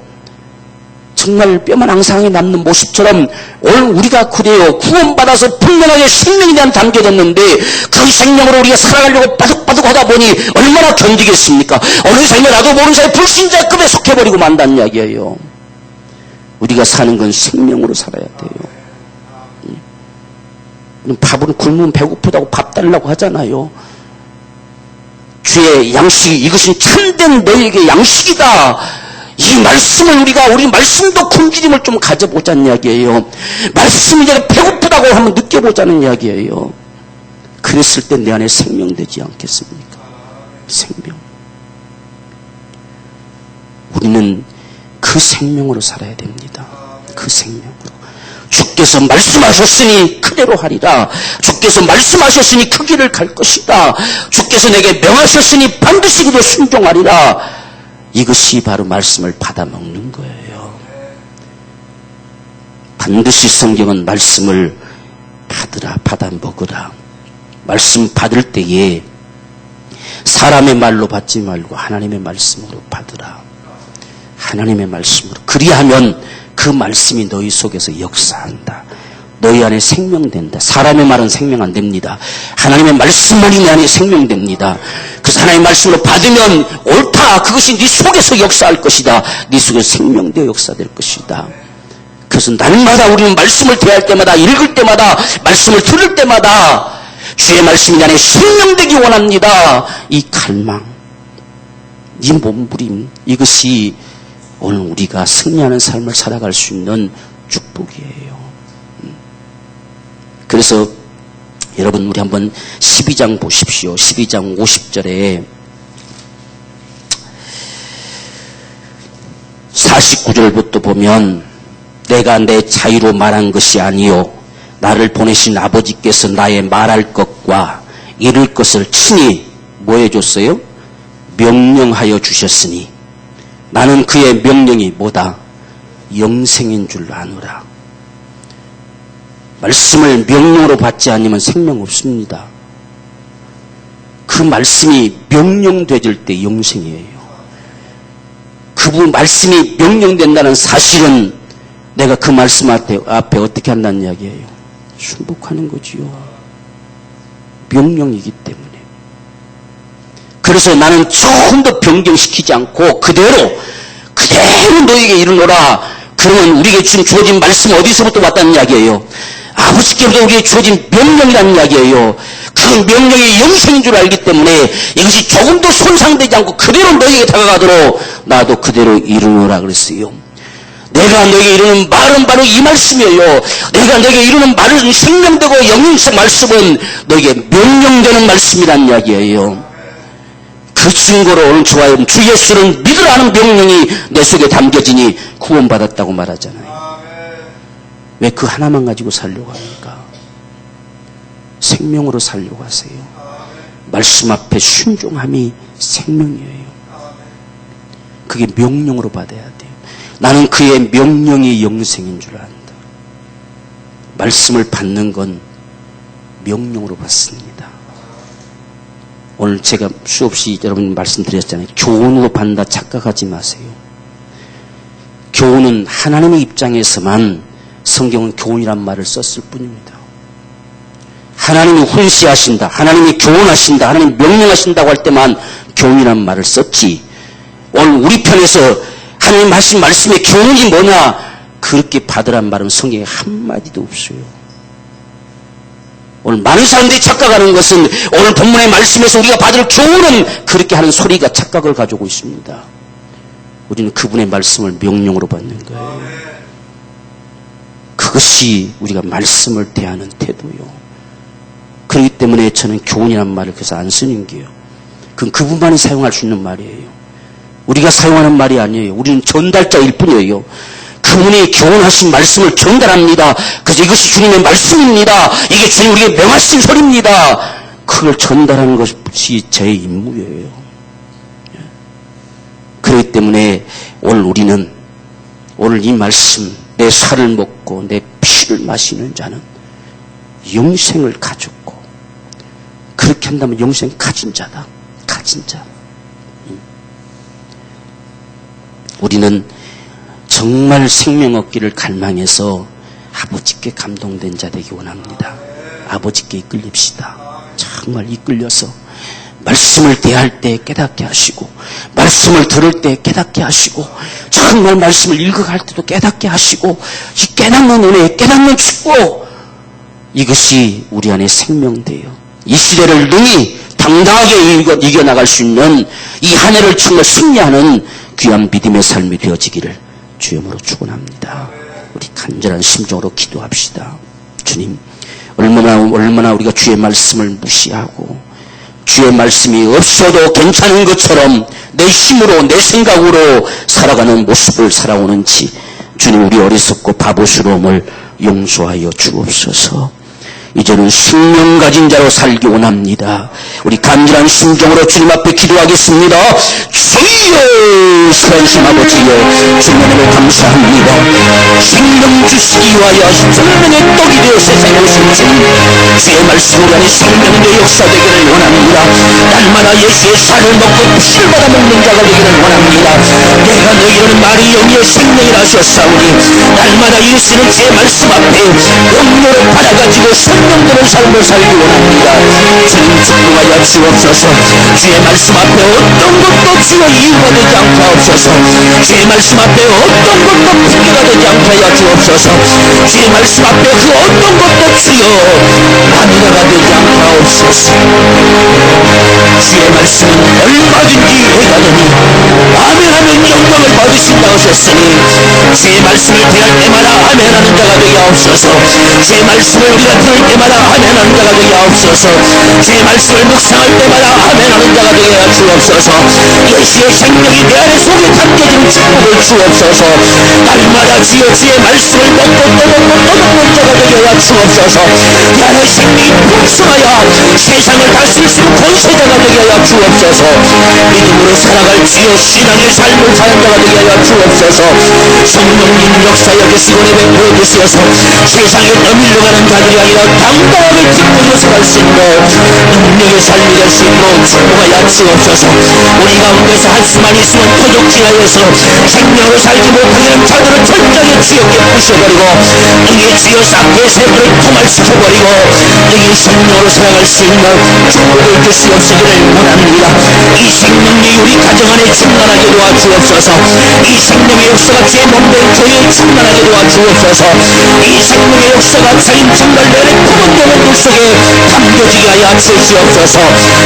정말 뼈만 앙상하게 남는 모습처럼 오늘 우리가 그래요. 구원받아서 분명하게 생명이 대한 담겨졌는데 그 생명으로 우리가 살아가려고 바득바득 하다 보니 얼마나 견디겠습니까? 어느 삶에 나도 모르는 사이 불신자급에 속해버리고 만다는 이야기예요. 우리가 사는 건 생명으로 살아야 돼요. 밥은 굶으면 배고프다고 밥 달라고 하잖아요. 주의 양식이, 이것은 참된 너에게 양식이다. 이 말씀을 우리 말씀도 굶주림을 좀 가져보자는 이야기예요. 말씀이 내가 배고프다고 하면 느껴보자는 이야기예요. 그랬을 때 내 안에 생명되지 않겠습니까? 생명. 우리는 그 생명으로 살아야 됩니다. 그 생명으로. 주께서 말씀하셨으니 그대로 하리라. 주께서 말씀하셨으니 그 길을 갈 것이다. 주께서 내게 명하셨으니 반드시 그대로 순종하리라. 이것이 바로 말씀을 받아 먹는 거예요. 반드시 성경은 말씀을 받아 먹으라. 말씀 받을 때에 사람의 말로 받지 말고 하나님의 말씀으로 받으라. 하나님의 말씀으로. 그리하면 그 말씀이 너희 속에서 역사한다. 너희 안에 생명된다. 사람의 말은 생명 안 됩니다. 하나님의 말씀만이 내 안에 생명됩니다. 그래서 하나님의 말씀으로 받으면 옳다. 그것이 네 속에서 역사할 것이다. 네 속에서 생명되어 역사될 것이다. 그래서 날마다 우리는 말씀을 대할 때마다, 읽을 때마다, 말씀을 들을 때마다 주의 말씀이 내 안에 생명되기 원합니다. 이 갈망, 이 몸부림, 이것이 오늘 우리가 승리하는 삶을 살아갈 수 있는 축복이에요. 그래서 여러분 우리 한번 12장 보십시오. 12장 50절에 49절부터 보면 내가 내 자유로 말한 것이 아니요 나를 보내신 아버지께서 나의 말할 것과 이룰 것을 친히 뭐 해줬어요? 명령하여 주셨으니 나는 그의 명령이 뭐다? 영생인 줄 아노라. 말씀을 명령으로 받지 않으면 생명 없습니다. 그 말씀이 명령되질 때 영생이에요. 그 말씀이 명령된다는 사실은 내가 그 말씀 앞에 어떻게 한다는 이야기예요? 순복하는 거지요. 명령이기 때문에. 그래서 나는 조금도 변경시키지 않고 그대로 너에게 이르노라. 그러면 우리에게 지금 주어진 말씀 어디서부터 왔다는 이야기예요? 아버지께로부터 우리에게 주어진 명령이라는 이야기예요. 그 명령이 영생인 줄 알기 때문에 이것이 조금도 손상되지 않고 그대로 너에게 다가가도록 나도 그대로 이루노라 그랬어요. 내가 너에게 이루는 말은 바로 이 말씀이에요. 내가 너에게 이루는 말은 생명되고 영생 말씀은 너에게 명령되는 말씀이라는 이야기예요. 그 증거로 오늘 저와 여러분 주 예수를 믿으라는 명령이 내 속에 담겨지니 구원받았다고 말하잖아요. 왜 그 하나만 가지고 살려고 합니까? 생명으로 살려고 하세요. 말씀 앞에 순종함이 생명이에요. 그게 명령으로 받아야 돼요. 나는 그의 명령이 영생인 줄 안다. 말씀을 받는 건 명령으로 받습니다. 오늘 제가 수없이 여러분 말씀드렸잖아요. 교훈으로 받는다 착각하지 마세요. 교훈은 하나님의 입장에서만 성경은 교훈이란 말을 썼을 뿐입니다. 하나님이 훈시하신다, 하나님이 교훈하신다, 하나님이 명령하신다고 할 때만 교훈이란 말을 썼지. 오늘 우리 편에서 하나님 하신 말씀의 교훈이 뭐냐? 그렇게 받으란 말은 성경에 한마디도 없어요. 오늘 많은 사람들이 착각하는 것은 오늘 본문의 말씀에서 우리가 받을 교훈은 그렇게 하는 소리가 착각을 가지고 있습니다. 우리는 그분의 말씀을 명령으로 받는 거예요. 그것이 우리가 말씀을 대하는 태도요. 그렇기 때문에 저는 교훈이라는 말을 그래서 안 쓰는 게요. 그건 그분만이 사용할 수 있는 말이에요. 우리가 사용하는 말이 아니에요. 우리는 전달자일 뿐이에요. 그분이 교훈하신 말씀을 전달합니다. 그래서 이것이 주님의 말씀입니다. 이게 주님 우리에게 명하신 소리입니다. 그걸 전달하는 것이 제 임무예요. 그렇기 때문에 오늘 이 말씀, 내 살을 먹고 내 피를 마시는 자는 영생을 가졌고, 그렇게 한다면 영생 가진 자다. 가진 자. 우리는 정말 생명 얻기를 갈망해서 아버지께 감동된 자 되기 원합니다. 아버지께 이끌립시다. 정말 이끌려서 말씀을 대할 때 깨닫게 하시고, 말씀을 들을 때 깨닫게 하시고, 정말 말씀을 읽어갈 때도 깨닫게 하시고, 이 깨닫는 은혜, 깨닫는 축복, 이것이 우리 안에 생명돼요. 이 시대를 능히 당당하게 이겨나갈 수 있는 이 한 해를 정말 승리하는 귀한 믿음의 삶이 되어지기를 주님으로 축원합니다. 우리 간절한 심정으로 기도합시다. 주님, 얼마나 우리가 주의 말씀을 무시하고 주의 말씀이 없어도 괜찮은 것처럼 내 힘으로 내 생각으로 살아가는 모습을 살아오는지 주님, 우리 어리석고 바보스러움을 용서하여 주옵소서. 이제는 생명 가진 자로 살기 원합니다. 우리 간절한 심정으로 주님 앞에 기도하겠습니다. 주여, 살아계신 아버지여, 주님을 감사합니다. 생명 주시기 위하여 생명의 떡이 되어 세상에 오신 주님, 주의 말씀으로 하니 생명의 역사되기를 원합니다. 날마다 예수의 살을 먹고 피를 받아 먹는 자가 되기를 원합니다. 내가 너희는 말이 영이여 생명이라 하셨사오니 날마다 예수는 제 말씀 앞에 영으로 받아가지고 생명되는 삶을 살기 원합니다. 주님 축복하여 주옵소서. 주의 말씀 앞에 어떤 것도 주여 이유가 되지 않게 하옵소서. 주의 말씀 앞에 어떤 것도 핑계가 되지 않게 하여 주옵소서. 주의 말씀 앞에 그 어떤 것도 주여 아니라가 되지 않게 하옵소서. 주의 말씀은 얼마든지 해가더니 아멘하면 영광을 받으신다고 하셨으니 주의 말씀을 대할 때마다 아멘하는 자가 되게 하옵소서. 주의 말씀을 우리가 들을 때마다 아멘하는 자가 되게 하옵소서. 주의 말씀을 묵상할 때마다 아멘하는 자가 되게 하여 주옵소서. 예수의 생명이 내 안에 속에 담겨진 축복을 주옵소서. 날마다 주여 주의 말씀을 먹고 또 먹고 또 먹는 자가 되게 하여 주옵소서. 내 안에 생명이 풍성하여 세상을 다스릴 수 있는 권세자가 되게 하여 주옵소서. 믿음으로 살아갈 주여 신앙의 삶을 사는 자가 되게 하여 주옵소서. 성령님 역사여 계시고 내게 보여주시어서 세상에 떠밀려가는 자들이 아니라 당당하게 기쁨으로 살아갈 수 있는 능력의 삶이 될 수 있도록 축복하여 주옵소서. 우리 가운데서 한수만 있으면 토족질하여서 생명으로 살지 못하는 자들은 철저하게 주역에 부셔버리고 능히 주여 싹의 세포를 토말시켜버리고 능히 생명으로 살아갈 수 있는 축복을 주시옵시기를 원합니다. 이 생명이 우리 가정 안에 충만하게 도와주옵소서. 이 생명의 역사가 제 몸된 교회에 충만하게 도와주옵소서. 이 생명의 역사가 주님 정말 내 품은 영혼들 속에 담겨지게 하여 주시옵소서.